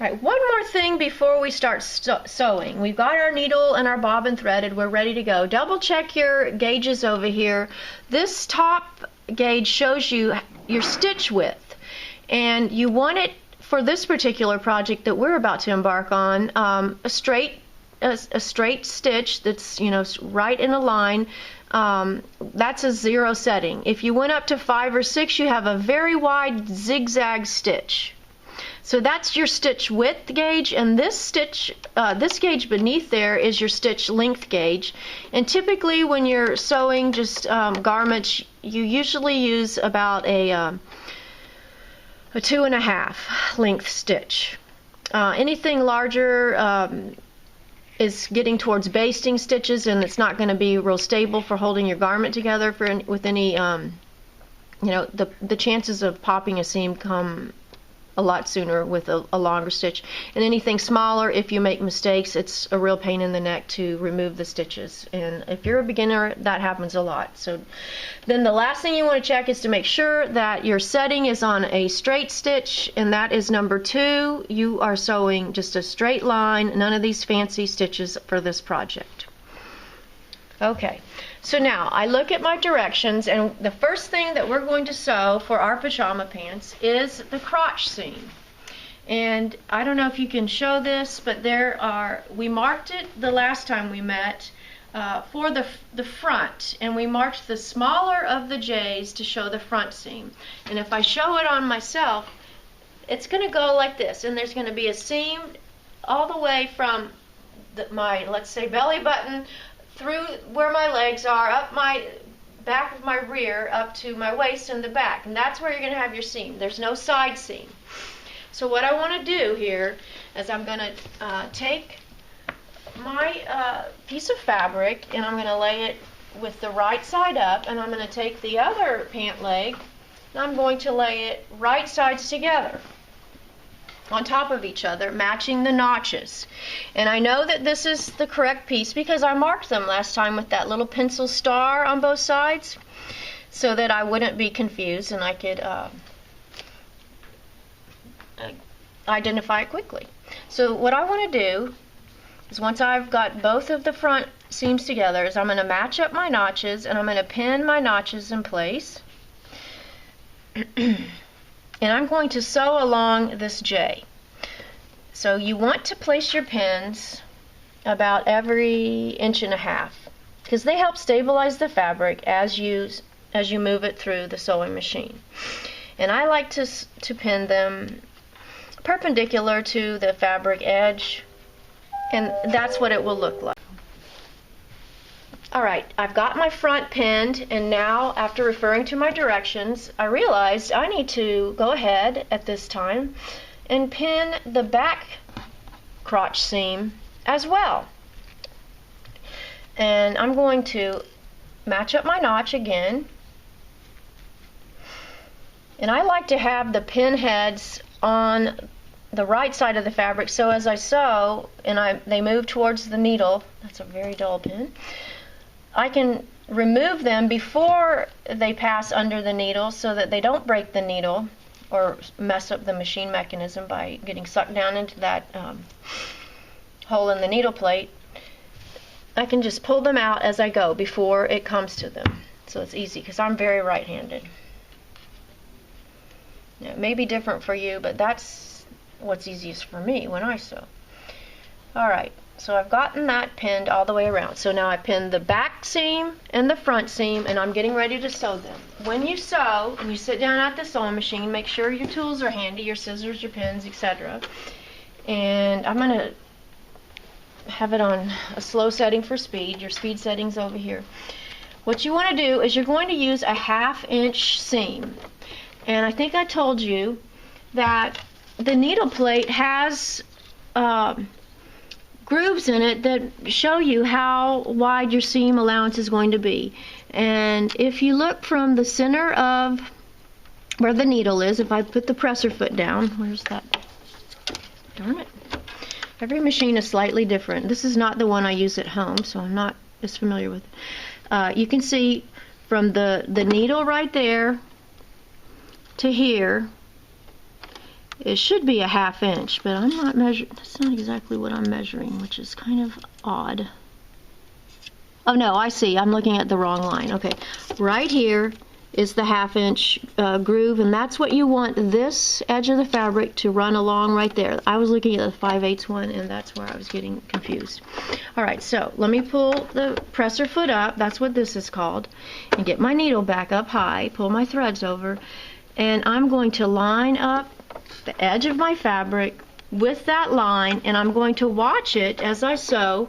All right, one more thing before we start sewing. We've got our needle and our bobbin threaded. We're ready to go. Double check your gauges over here. This top gauge shows you your stitch width, and you want it for this particular project that we're about to embark on, a straight stitch that's, you know, right in a line. That's a 0 setting. If you went up to 5 or 6, you have a very wide zigzag stitch. So that's your stitch width gauge, and this gauge beneath there is your stitch length gauge. And typically when you're sewing just garments, you usually use about a 2.5 length stitch. Anything larger is getting towards basting stitches, and it's not going to be real stable for holding your garment together with any, you know, the chances of popping a seam come a lot sooner with a longer stitch. And anything smaller, if you make mistakes, it's a real pain in the neck to remove the stitches. And if you're a beginner, that happens a lot. So then the last thing you want to check is to make sure that your setting is on a straight stitch, and that is number 2. You are sewing just a straight line, none of these fancy stitches for this project. Okay, so now I look at my directions, and the first thing that we're going to sew for our pajama pants is the crotch seam. And I don't know if you can show this, but we marked it the last time we met for the front, and we marked the smaller of the J's to show the front seam. And if I show it on myself, it's going to go like this, and there's going to be a seam all the way from my, let's say, belly button through where my legs are, up my back of my rear, up to my waist in the back. And that's where you're going to have your seam. There's no side seam. So what I want to do here is I'm going to take my piece of fabric, and I'm going to lay it with the right side up, and I'm going to take the other pant leg, and I'm going to lay it right sides together on top of each other, matching the notches. And I know that this is the correct piece because I marked them last time with that little pencil star on both sides, so that I wouldn't be confused and I could identify it quickly. So what I want to do is, once I've got both of the front seams together, is I'm going to match up my notches, and I'm going to pin my notches in place. And I'm going to sew along this J. So you want to place your pins about every 1.5 inches, because they help stabilize the fabric as you move it through the sewing machine. And I like to pin them perpendicular to the fabric edge, and that's what it will look like. Alright, I've got my front pinned, and now, after referring to my directions, I realized I need to go ahead at this time and pin the back crotch seam as well. And I'm going to match up my notch again, and I like to have the pin heads on the right side of the fabric, so as I sew and they move towards the needle, that's a very dull pin, I can remove them before they pass under the needle so that they don't break the needle or mess up the machine mechanism by getting sucked down into that hole in the needle plate. I can just pull them out as I go before it comes to them. So it's easy because I'm very right-handed. Now, it may be different for you, but that's what's easiest for me when I sew. Alright. So I've gotten that pinned all the way around. So now I pinned the back seam and the front seam, and I'm getting ready to sew them. When you sew and you sit down at the sewing machine, make sure your tools are handy, your scissors, your pins, etc. And I'm going to have it on a slow setting for speed. Your speed setting's over here. What you want to do is you're going to use a 1/2 inch seam. And I think I told you that the needle plate has grooves in it that show you how wide your seam allowance is going to be. And if you look from the center of where the needle is, if I put the presser foot down, where's that? Darn it. Every machine is slightly different. This is not the one I use at home, so I'm not as familiar with it. You can see from the needle right there to here It should be a 1/2 inch, but I'm not measuring. That's not exactly what I'm measuring, which is kind of odd. Oh no, I see. I'm looking at the wrong line. Okay, right here is the 1/2 inch groove, and that's what you want this edge of the fabric to run along right there. I was looking at the 5/8 one, and that's where I was getting confused. All right, so let me pull the presser foot up. That's what this is called, and get my needle back up high. Pull my threads over, and I'm going to line up the edge of my fabric with that line, and I'm going to watch it as I sew,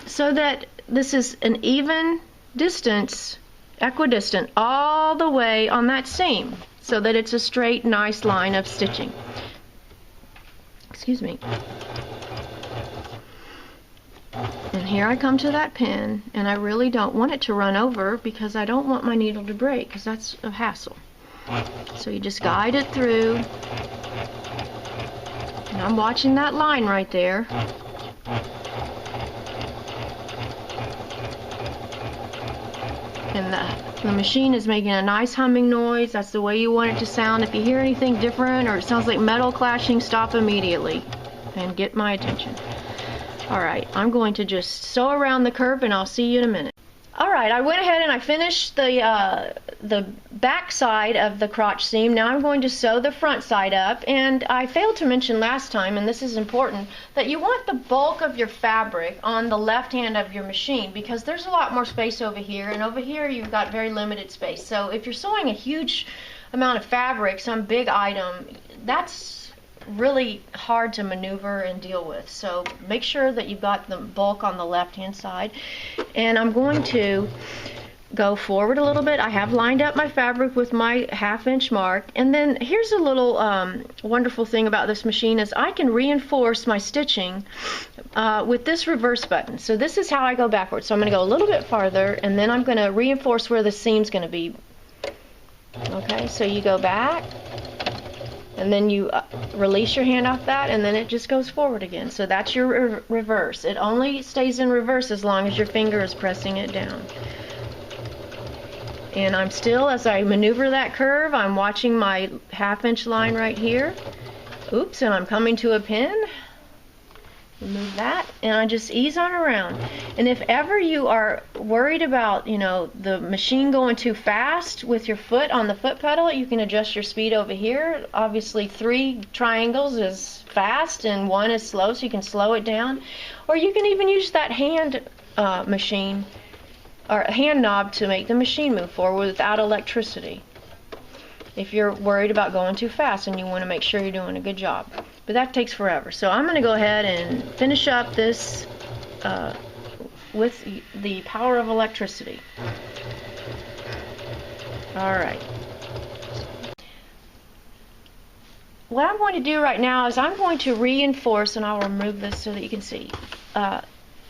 so that this is an even distance, equidistant all the way on that seam, so that it's a straight, nice line of stitching. Excuse me. And here I come to that pin, and I really don't want it to run over because I don't want my needle to break, because that's a hassle. So you just guide it through, and I'm watching that line right there. And the machine is making a nice humming noise. That's the way you want it to sound. If you hear anything different or it sounds like metal clashing, stop immediately and get my attention. Alright, I'm going to just sew around the curve, and I'll see you in a minute. Alright, I went ahead and I finished the back side of the crotch seam. Now I'm going to sew the front side up, and I failed to mention last time, and this is important, that you want the bulk of your fabric on the left hand of your machine, because there's a lot more space over here, and over here you've got very limited space. So if you're sewing a huge amount of fabric, some big item, that's really hard to maneuver and deal with. So make sure that you've got the bulk on the left hand side. And I'm going to go forward a little bit. I have lined up my fabric with my 1/2 inch mark, and then here's a little wonderful thing about this machine is I can reinforce my stitching with this reverse button. So this is how I go backwards. So I'm going to go a little bit farther, and then I'm going to reinforce where the seam's going to be. Okay, so you go back, and then you release your hand off that, and then it just goes forward again. So that's your reverse. It only stays in reverse as long as your finger is pressing it down. And I'm still, as I maneuver that curve, I'm watching my 1/2 inch line right here. Oops, and I'm coming to a pin. Remove that, and I just ease on around. And if ever you are worried about, you know, the machine going too fast with your foot on the foot pedal, you can adjust your speed over here. Obviously 3 triangles is fast and 1 is slow, so you can slow it down. Or you can even use that hand machine or hand knob to make the machine move forward without electricity, if you're worried about going too fast and you want to make sure you're doing a good job. But that takes forever. So I'm going to go ahead and finish up this with the power of electricity. Alright. What I'm going to do right now is I'm going to reinforce, and I'll remove this so that you can see.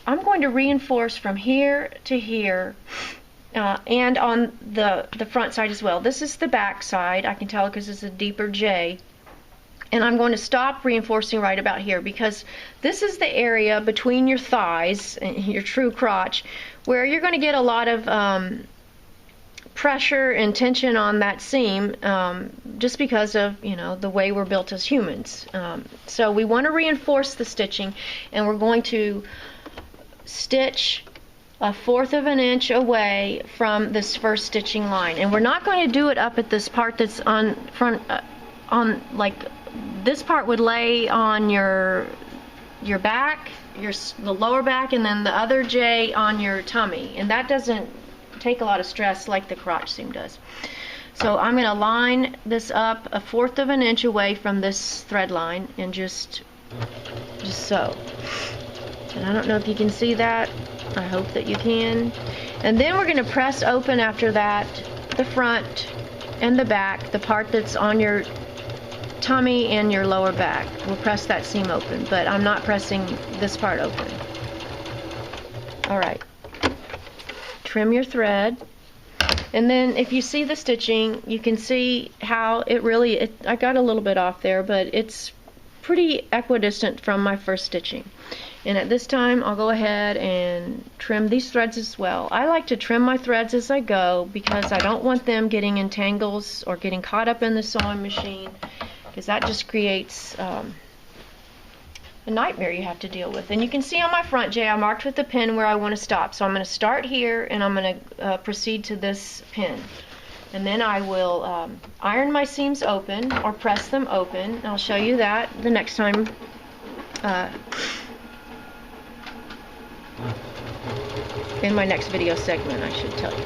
I'm going to reinforce from here to here, and on the front side as well. This is the back side. I can tell because it's a deeper J. And I'm going to stop reinforcing right about here, because this is the area between your thighs and your true crotch where you're going to get a lot of pressure and tension on that seam, just because of, you know, the way we're built as humans. So we want to reinforce the stitching, and we're going to stitch 1/4 of an inch away from this first stitching line. And we're not going to do it up at this part that's on front, on like this part would lay on your back, the lower back, and then the other J on your tummy, and that doesn't take a lot of stress like the crotch seam does. So I'm going to line this up 1/4 of an inch away from this thread line, and just sew. And I don't know if you can see that. I hope that you can. And then we're going to press open after that the front and the back, the part that's on your tummy and your lower back. We'll press that seam open, but I'm not pressing this part open. Alright. Trim your thread. And then if you see the stitching, you can see how it really, I got a little bit off there, but it's pretty equidistant from my first stitching. And at this time, I'll go ahead and trim these threads as well. I like to trim my threads as I go because I don't want them getting in tangles or getting caught up in the sewing machine because that just creates a nightmare you have to deal with. And you can see on my front J, I marked with the pin where I want to stop. So I'm going to start here, and I'm going to proceed to this pin. And then I will iron my seams open or press them open. And I'll show you that the next time. In my next video segment, I should tell you.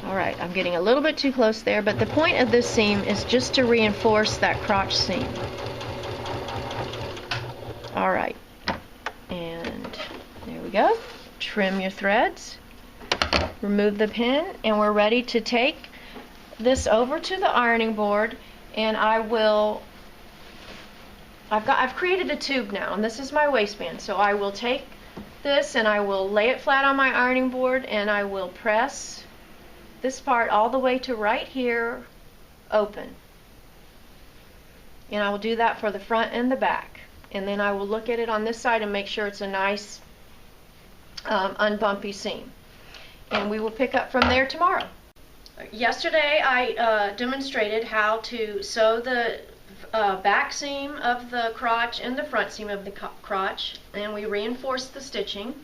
Alright, I'm getting a little bit too close there, but the point of this seam is just to reinforce that crotch seam. Alright, and there we go. Trim your threads. Remove the pin, and we're ready to take this over to the ironing board, and I've created a tube now, and this is my waistband, so I will take this and I will lay it flat on my ironing board, and I will press this part all the way to right here open, and I will do that for the front and the back, and then I will look at it on this side and make sure it's a nice unbumpy seam. And we will pick up from there tomorrow. Yesterday I demonstrated how to sew the back seam of the crotch and the front seam of the crotch, and we reinforced the stitching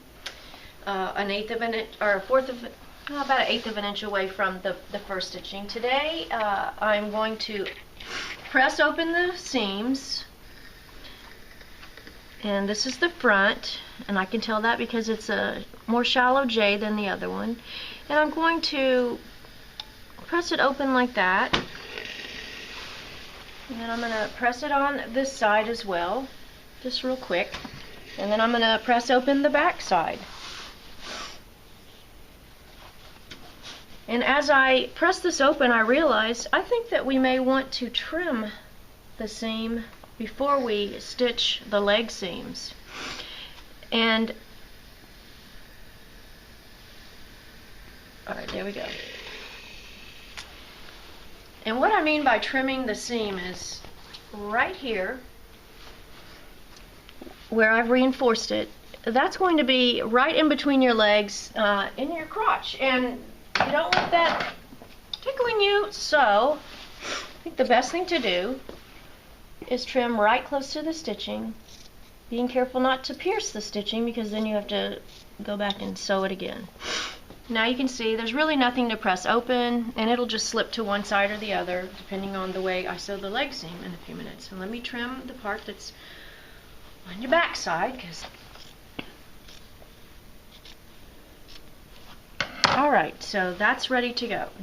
an eighth of an inch, or a fourth of, about an eighth of an inch away from the first stitching. Today I'm going to press open the seams, and this is the front, and I can tell that because it's a more shallow J than the other one, and I'm going to press it open like that, and then I'm going to press it on this side as well, just real quick, and then I'm going to press open the back side. And as I press this open, I realized I think that we may want to trim the seam before we stitch the leg seams. And alright, there we go. And what I mean by trimming the seam is right here where I've reinforced it. That's going to be right in between your legs in your crotch, and you don't want that tickling you, so I think the best thing to do is trim right close to the stitching, being careful not to pierce the stitching, because then you have to go back and sew it again. Now you can see there's really nothing to press open, and it'll just slip to one side or the other depending on the way I sew the leg seam in a few minutes. And let me trim the part that's on your back side, because alright, so that's ready to go.